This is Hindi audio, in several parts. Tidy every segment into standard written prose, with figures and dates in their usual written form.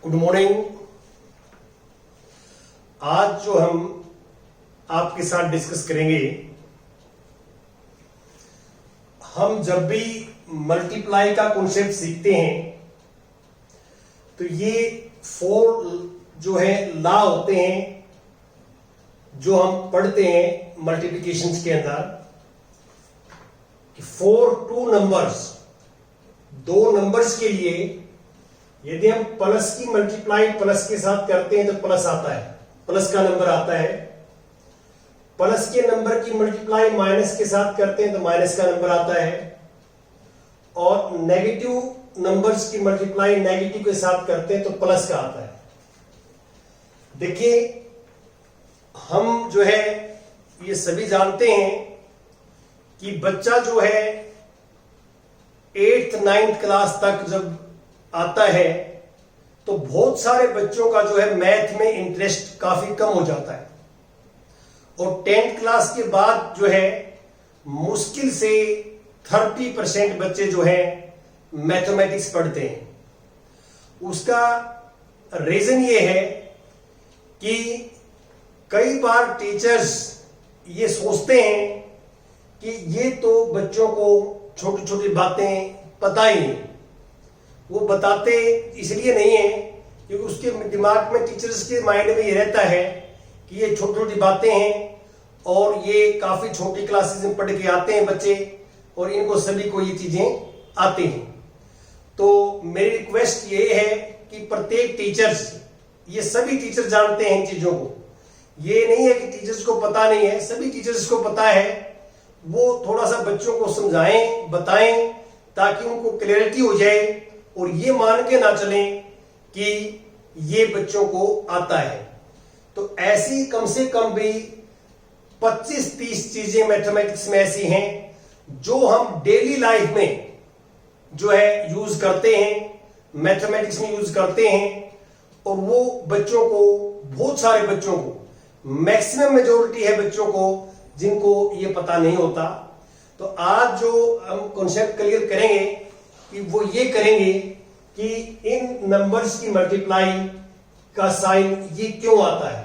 Good morning. आज जो हम आपके साथ डिस्कस करेंगे, हम जब भी मल्टीप्लाई का कॉन्सेप्ट सीखते हैं तो ये 4 जो है लॉ होते हैं जो हम पढ़ते हैं मल्टीप्लिकेशन के अंदर कि 4 2 नंबर्स, 2 नंबर्स के लिए यदि हम प्लस की मल्टीप्लाई प्लस के साथ करते हैं तो प्लस आता है, प्लस का नंबर आता है। प्लस के नंबर की मल्टीप्लाई माइनस के साथ करते हैं तो माइनस का नंबर आता है। और नेगेटिव नंबर्स की मल्टीप्लाई नेगेटिव के साथ करते हैं तो प्लस का आता है। देखिए, हम जो है ये सभी जानते हैं कि बच्चा जो है 8th 9th क्लास तक जब आता है तो बहुत सारे बच्चों का जो है मैथ में इंटरेस्ट काफी कम हो जाता है और 10th क्लास के बाद जो है मुश्किल से 30% बच्चे जो है मैथमेटिक्स पढ़ते हैं। उसका रीजन ये है कि कई बार टीचर्स ये सोचते हैं कि ये तो बच्चों को छोटी छोटी बातें पता ही नहीं। वो बताते इसलिए नहीं है क्योंकि उसके दिमाग में, टीचर्स के माइंड में ये रहता है कि ये छोटी छोटी बातें हैं और ये काफी छोटी क्लासेस में पढ़ के आते हैं बच्चे और इनको सभी को ये चीजें आती हैं। तो मेरी रिक्वेस्ट ये है कि प्रत्येक टीचर्स, ये सभी टीचर जानते हैं इन चीजों को। ये नहीं है कि टीचर्स को पता नहीं है, सभी टीचर्स को पता है। वो थोड़ा सा बच्चों को समझाएं, बताएं ताकि उनको क्लैरिटी हो जाए और ये मान के ना चलें कि ये बच्चों को आता है। तो ऐसी कम से कम भी 25-30 चीजें मैथमेटिक्स में ऐसी हैं जो हम डेली लाइफ में जो है यूज करते हैं, मैथमेटिक्स में यूज करते हैं और वो बच्चों को, बहुत सारे बच्चों को, मैक्सिमम मेजॉरिटी है बच्चों को जिनको ये पता नहीं होता। तो आज जो हम कॉन्सेप्ट क्लियर करेंगे कि वो ये करेंगे कि इन नंबर्स की मल्टीप्लाई का साइन ये क्यों आता है।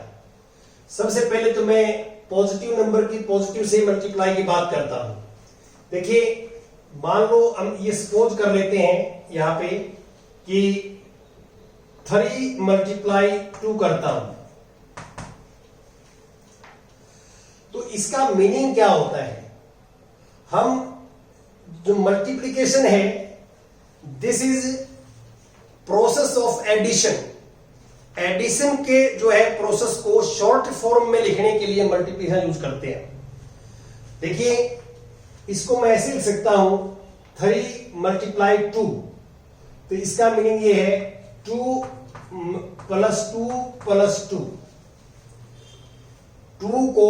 सबसे पहले तो मैं पॉजिटिव नंबर की पॉजिटिव से मल्टीप्लाई की बात करता हूं। देखिए, मान लो हम ये सपोज कर लेते हैं यहां पे कि 3 मल्टीप्लाई 2 करता हूं, तो इसका मीनिंग क्या होता है। हम जो मल्टीप्लिकेशन है, this is process of addition. Addition के जो है प्रोसेस को शॉर्ट फॉर्म में लिखने के लिए मल्टीप्लिकेशन यूज करते हैं। देखिए, इसको मैं ऐसे लिख सकता हूं 3 मल्टीप्लाई 2, तो इसका मीनिंग ये है 2 प्लस 2 प्लस 2। 2 को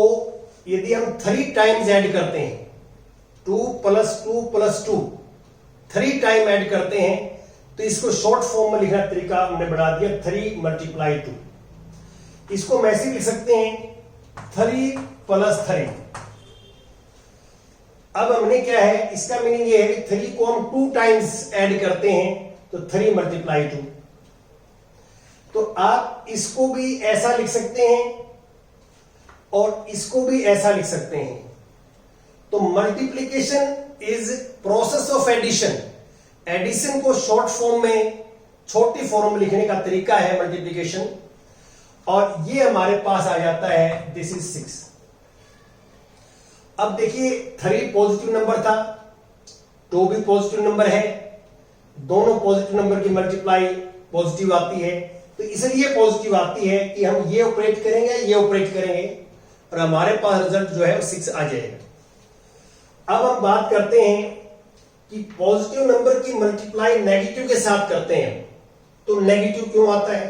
यदि हम 3 टाइम्स ऐड करते हैं, 2 प्लस 2 प्लस 2 3 टाइम ऐड करते हैं, तो इसको शॉर्ट फॉर्म में लिखना तरीका हमने बढ़ा दिया 3 मल्टीप्लाई 2। इसको हम ऐसे लिख सकते हैं 3 प्लस 3। अब हमने क्या है, इसका मीनिंग ये है कि 3 को हम 2 टाइम्स ऐड करते हैं तो 3 मल्टीप्लाई 2। तो आप इसको भी ऐसा लिख सकते हैं और इसको भी ऐसा लिख सकते हैं। तो multiplication is process of addition. Addition को शॉर्ट फॉर्म में, छोटी फॉर्म में लिखने का तरीका है मल्टीप्लिकेशन। और ये हमारे पास आ जाता है, दिस इज 6। अब देखिए, 3 पॉजिटिव नंबर था, 2 भी पॉजिटिव नंबर है, दोनों पॉजिटिव नंबर की मल्टीप्लाई पॉजिटिव आती है। तो इसलिए पॉजिटिव आती है कि हम ये ऑपरेट करेंगे, ये ऑपरेट करेंगे और हमारे पास रिजल्ट जो है 6 आ जाएगा। अब हम बात करते हैं कि पॉजिटिव नंबर की मल्टीप्लाई नेगेटिव के साथ करते हैं तो नेगेटिव क्यों आता है।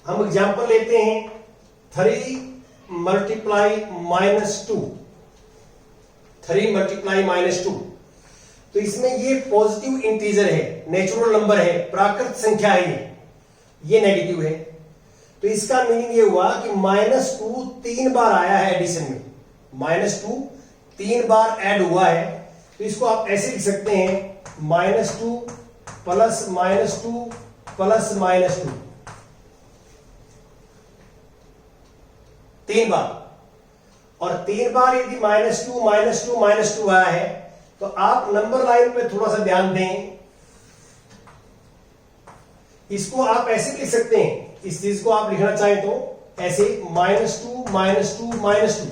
हम एग्जांपल लेते हैं 3 मल्टीप्लाई -2, 3 मल्टीप्लाई -2। तो इसमें ये पॉजिटिव इंटीजर है, नेचुरल नंबर है, प्राकृत संख्या है, ये नेगेटिव है। तो इसका मीनिंग ये हुआ कि -2 3 बार आया है एडिशन में, -2 3 बार ऐड हुआ है। तो इसको आप ऐसे लिख सकते हैं -2 प्लस -2 प्लस -2। 3 बार, और 3 बार यदि -2 -2 -2 आया है तो आप नंबर लाइन पे थोड़ा सा ध्यान दें। इसको आप ऐसे लिख सकते हैं, इस चीज को आप लिखना चाहें तो ऐसे -2 -2 -2।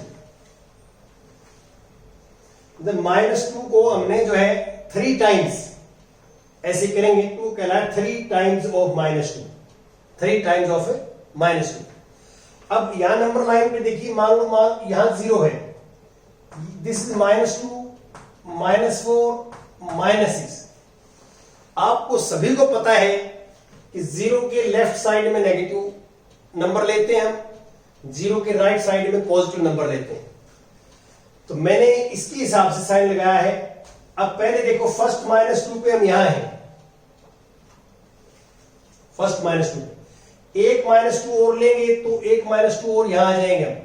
-2 को हमने जो है 3 टाइम्स ऐसे करेंगे तो कहलाए 3 टाइम्स ऑफ -2, 3 टाइम्स ऑफ -2। अब यहां नंबर लाइन पे देखिए, मान लो यहां 0 है, दिस इज -2 -4 -6। आपको सभी को पता है कि 0 के लेफ्ट साइड में नेगेटिव नंबर लेते हैं हम, 0 के राइट साइड में पॉजिटिव नंबर लेते हैं। तो मैंने इसके हिसाब से साइन लगाया है। अब पहले देखो फर्स्ट -2 पे हम यहां हैं, फर्स्ट -2 एक -2 और लेंगे तो एक -2 और यहां आ जाएंगे हम,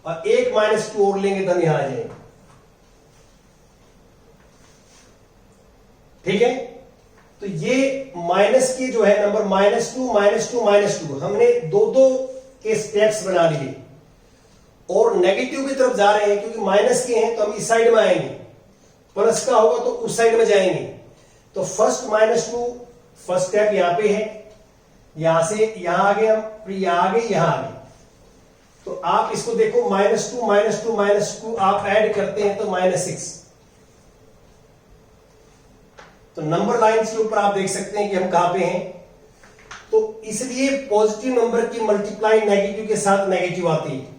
और एक -2 और लेंगे तो हम यहां आ जाएंगे। ठीक है, तो ये माइनस की जो है नंबर -2 -2 -2 हमने दो के स्टेप्स बना लिए, और नेगेटिव की तरफ जा रहे हैं क्योंकि माइनस के हैं तो हम इस साइड में आएंगे, प्लस का होगा तो उस साइड में जाएंगे। तो फर्स्ट -2 फर्स्ट स्टेप यहां पे है, यहां से यहां आ गए हम, फिर यहां आ गए, यहां आ गए। तो आप इसको देखो -2 -2 -2 आप ऐड करते हैं तो -6। तो नंबर लाइंस के ऊपर आप देख सकते हैं कि हम कहां पे हैं। तो इसलिए पॉजिटिव नंबर की मल्टीप्लाई नेगेटिव के साथ नेगेटिव आती है।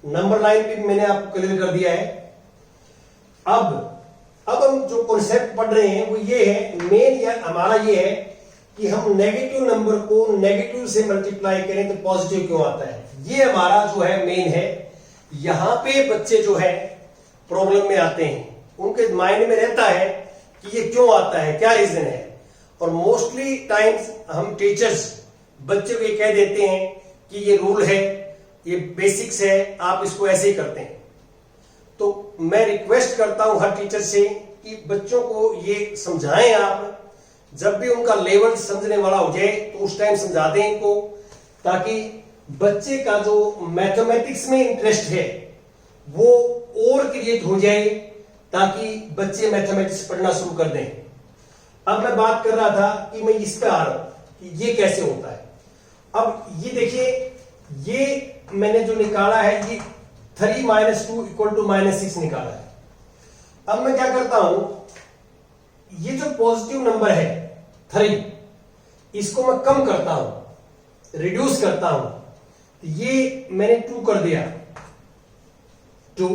नंबर लाइन पे मैंने आपको क्लियर कर दिया है। अब हम जो कॉन्सेप्ट पढ़ रहे हैं वो ये है, मेन या हमारा ये है कि हम नेगेटिव नंबर को नेगेटिव से मल्टीप्लाई करें तो पॉजिटिव क्यों आता है। ये हमारा जो है मेन है। यहां पे बच्चे जो है प्रॉब्लम में आते हैं, उनके माइंड में रहता है कि ये क्यों आता है, क्या रीजन है। और मोस्टली टाइम्स हम टीचर्स बच्चे को ये कह देते हैं कि ये रूल है, ये बेसिक्स है, आप इसको ऐसे ही करते हैं। तो मैं रिक्वेस्ट करता हूं हर टीचर से कि बच्चों को ये समझाएं आप, जब भी उनका लेवल समझने वाला हो जाए तो उस टाइम समझा दें इनको, ताकि बच्चे का जो मैथमेटिक्स में इंटरेस्ट है वो और क्रिएट हो जाए, ताकि बच्चे मैथमेटिक्स पढ़ना शुरू कर दें। अब मैं बात कर रहा था कि मैं इस पे आ रहा हूं कि ये कैसे होता है। अब ये देखिए, ये मैंने जो निकाला है ये 3 -2 = -6 निकाला है। अब मैं क्या करता हूं, ये जो पॉजिटिव नंबर है 3, इसको मैं कम करता हूं, रिड्यूस करता हूं। तो ये मैंने 2 कर दिया, 2,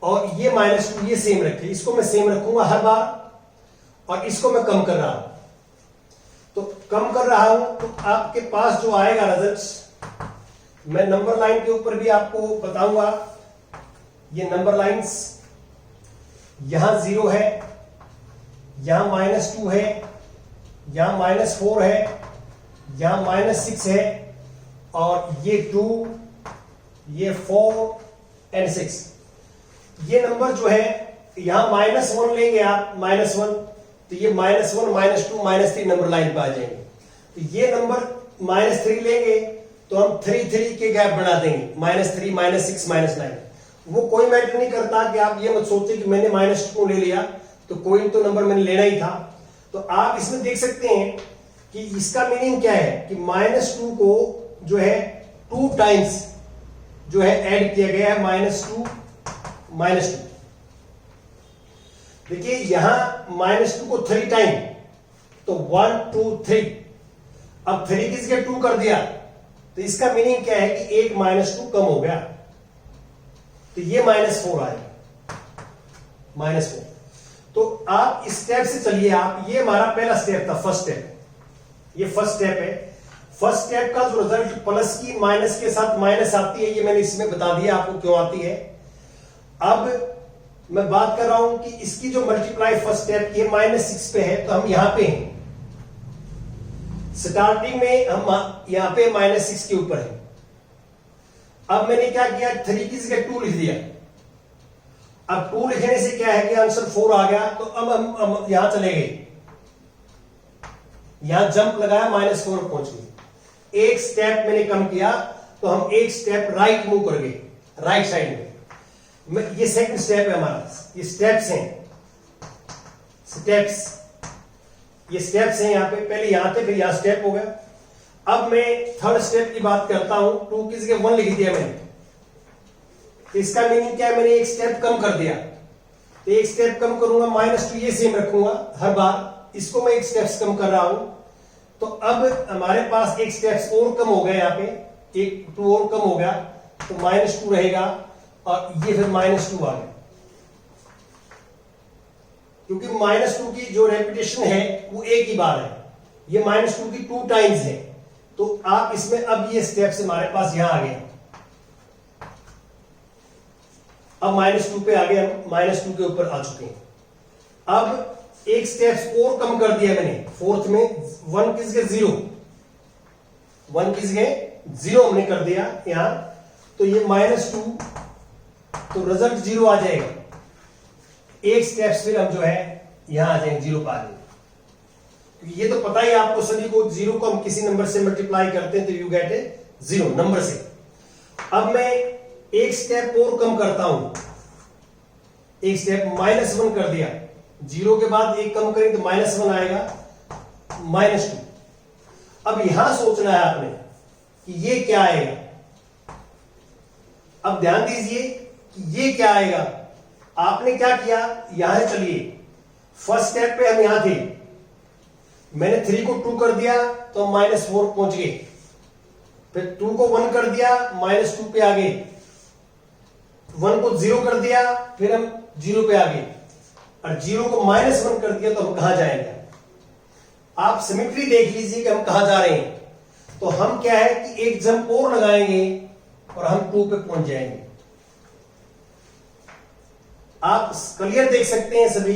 और ये -2 ये सेम रखे, इसको मैं सेम रखूंगा हर बार, और इसको मैं कम कर रहा हूं। तो कम कर रहा हूं तो आपके पास जो आएगा रिजल्ट, मैं नंबर लाइन के ऊपर भी आपको बताऊंगा। ये नंबर लाइंस, यहां 0 है, यहां -2 है, यहां -4 है, यहां -6 है, और ये 2, ये 4 और 6। ये नंबर जो है यहां -1 लेंगे आप, -1, तो ये -1 -2 -3 नंबर लाइन पे आ जाएंगे। तो ये नंबर -3 लेंगे तो हम 3 3 के गैप बना देंगे, -3 -6 -9। वो कोई मैटर नहीं करता कि आप ये मत सोचे कि मैंने -2 ले लिया तो कोई तो नंबर मैंने लेना ही था। तो आप इसमें देख सकते हैं कि इसका मीनिंग क्या है कि -2 को जो है 2 टाइम्स जो है ऐड किया गया है, -2 -2। देखिए यहां -2 को 3 टाइम, तो 1 2 3। अब 3 किस के 2 कर दिया, तो इसका मीनिंग क्या है कि एक -2 कम हो गया, तो ये -4 आएगा, -4। तो आप इस स्टेप से चलिए आप, ये हमारा पहला स्टेप था, फर्स्ट स्टेप, ये फर्स्ट स्टेप है। फर्स्ट स्टेप का जो रिजल्ट प्लस की माइनस के साथ माइनस आती है, ये मैंने इसमें बता दिया आपको क्यों आती है। अब मैं बात कर रहा हूं कि इसकी जो मल्टीप्लाई फर्स्ट स्टेप की है -6 पे है, तो हम यहां पे हैं, स्टार्टिंग में हम यहां पे -6 के ऊपर है। अब मैंने क्या किया, 3 की जगह 2 लिख दिया। अब 2 लिखने से क्या है कि आंसर 4 आ गया। तो अब हम यहां चले गए, यहां जंप लगाया, -4 पहुंच गए। एक स्टेप मैंने कम किया तो हम एक स्टेप राइट मूव कर गए, राइट साइड में। ये सेकंड स्टेप है हमारा, ये स्टेप्स हैं, स्टेप्स, ये स्टेप्स हैं यहाँ पे, पहले यहां थे फिर यहां स्टेप हो गया। अब मैं थर्ड स्टेप की बात करता हूं, 2 की जगह 1 लिख दिया मैंने, तो इसका मीनिंग क्या है, मैंने एक स्टेप कम कर दिया। तो एक स्टेप कम करूंगा, -2 ये सेम रखूंगा हर बार, इसको मैं एक स्टेप्स कम कर रहा हूं। तो अब हमारे पास एक स्टेप्स और कम हो गया, यहाँ पे एक 2 और कम हो गया, तो -2 रहेगा और ये फिर -2 आ गया, क्योंकि -2 की जो रेपिटेशन है वो एक ही बार है, ये -2 की 2 टाइम्स है। तो आप इसमें अब ये स्टेप्स हमारे पास यहां आ गए, अब -2 पे आ गए, हम -2 के ऊपर आ चुके हैं। अब एक स्टेप्स और कम कर दिया मैंने, फोर्थ में 1 की जगह 0, 1 की जगह 0 हमने कर दिया यहां, तो ये -2, तो रिजल्ट 0 आ जाएगा। एक स्टेप्स फिर हम जो है यहां आ जाएंगे 0 पा लेंगे। ये तो पता ही आपको सभी को, 0 को हम किसी नंबर से मल्टीप्लाई करते हैं तो यू गेट ए 0 नंबर से। अब मैं एक स्टेप और कम करता हूं, एक स्टेप -1 कर दिया, 0 के बाद एक कम करें तो -1 आएगा, -2। अब यहां सोचना है आपने कि ये क्या आएगा। अब ध्यान दीजिए कि ये क्या आएगा। आपने क्या किया, यहां चलिए, फर्स्ट स्टेप पे हम यहां थे, मैंने 3 को 2 कर दिया तो -4 पहुंच गए, फिर 2 को 1 कर दिया, -2 पे आ गए, 1 को 0 कर दिया, फिर हम 0 पे आ गए, और 0 को -1 कर दिया तो हम कहां जाएंगे। आप सिमेट्री देख लीजिए कि हम कहां जा रहे हैं। तो हम क्या है कि एक जंप और लगाएंगे और हम 2 पे पहुंच जाएंगे। आप क्लियर देख सकते हैं सभी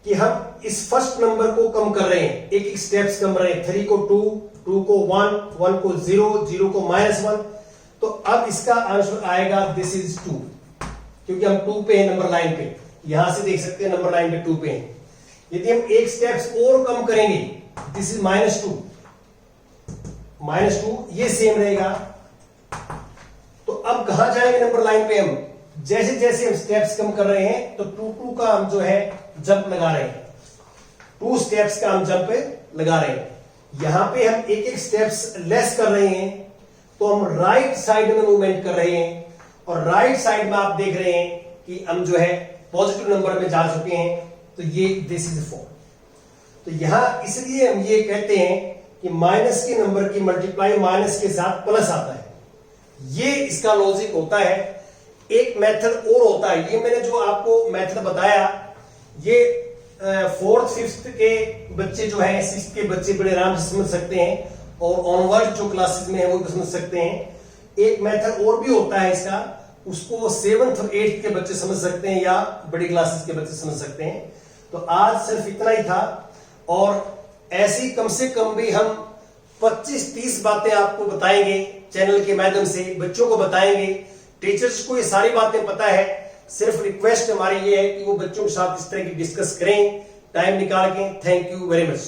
कि हम इस फर्स्ट नंबर को कम कर रहे हैं, एक एक स्टेप्स कम रहे हैं, 3 को 2, 2 को 1, 1 को 0, 0 को -1। तो अब इसका आंसर आएगा दिस इज 2, क्योंकि हम 2 पे हैं नंबर लाइन पे, यहां से देख सकते हैं नंबर लाइन पे 2 पे हैं। यदि हम एक स्टेप्स और कम करेंगे, दिस इज -2, -2 ये सेम रहेगा। तो अब कहां जाएंगे नंबर लाइन पे हम, जैसे जैसे हम स्टेप्स कम कर रहे हैं तो 2 का हम जो है जंप लगा रहे हैं, 2 स्टेप्स का हम जंप लगा रहे हैं। यहां पे हम एक एक स्टेप्स लेस कर रहे हैं, तो हम राइट साइड में मूवमेंट कर रहे हैं, और राइट साइड में आप देख रहे हैं कि हम जो है पॉजिटिव नंबर में जा चुके हैं। तो ये दिस इज 4। तो यहां इसलिए हम ये कहते हैं कि माइनस के नंबर की मल्टीप्लाई माइनस के साथ प्लस आता है, ये इसका लॉजिक होता है। एक मेथड और होता है, ये मैंने जो आपको मेथड बताया, ये 4th 5th के बच्चे जो है, 6th के बच्चे बड़े आराम से समझ सकते हैं, और ऑनवर्ड जो क्लासेस में है वो भी समझ सकते हैं। एक मेथड और भी होता है इसका, उसको 7th और 8th के बच्चे समझ सकते हैं, या बड़ी क्लासेस के बच्चे समझ सकते हैं। तो आज सिर्फ इतना ही था, और ऐसी कम से कम भी हम 25-30 बातें आपको बताएंगे चैनल के माध्यम से, बच्चों को बताएंगे। टीचर्स को ये सारी बातें पता है, सिर्फ रिक्वेस्ट हमारी ये है कि वो बच्चों के साथ इस तरह की डिस्कस करें टाइम निकाल के। Thank you very much.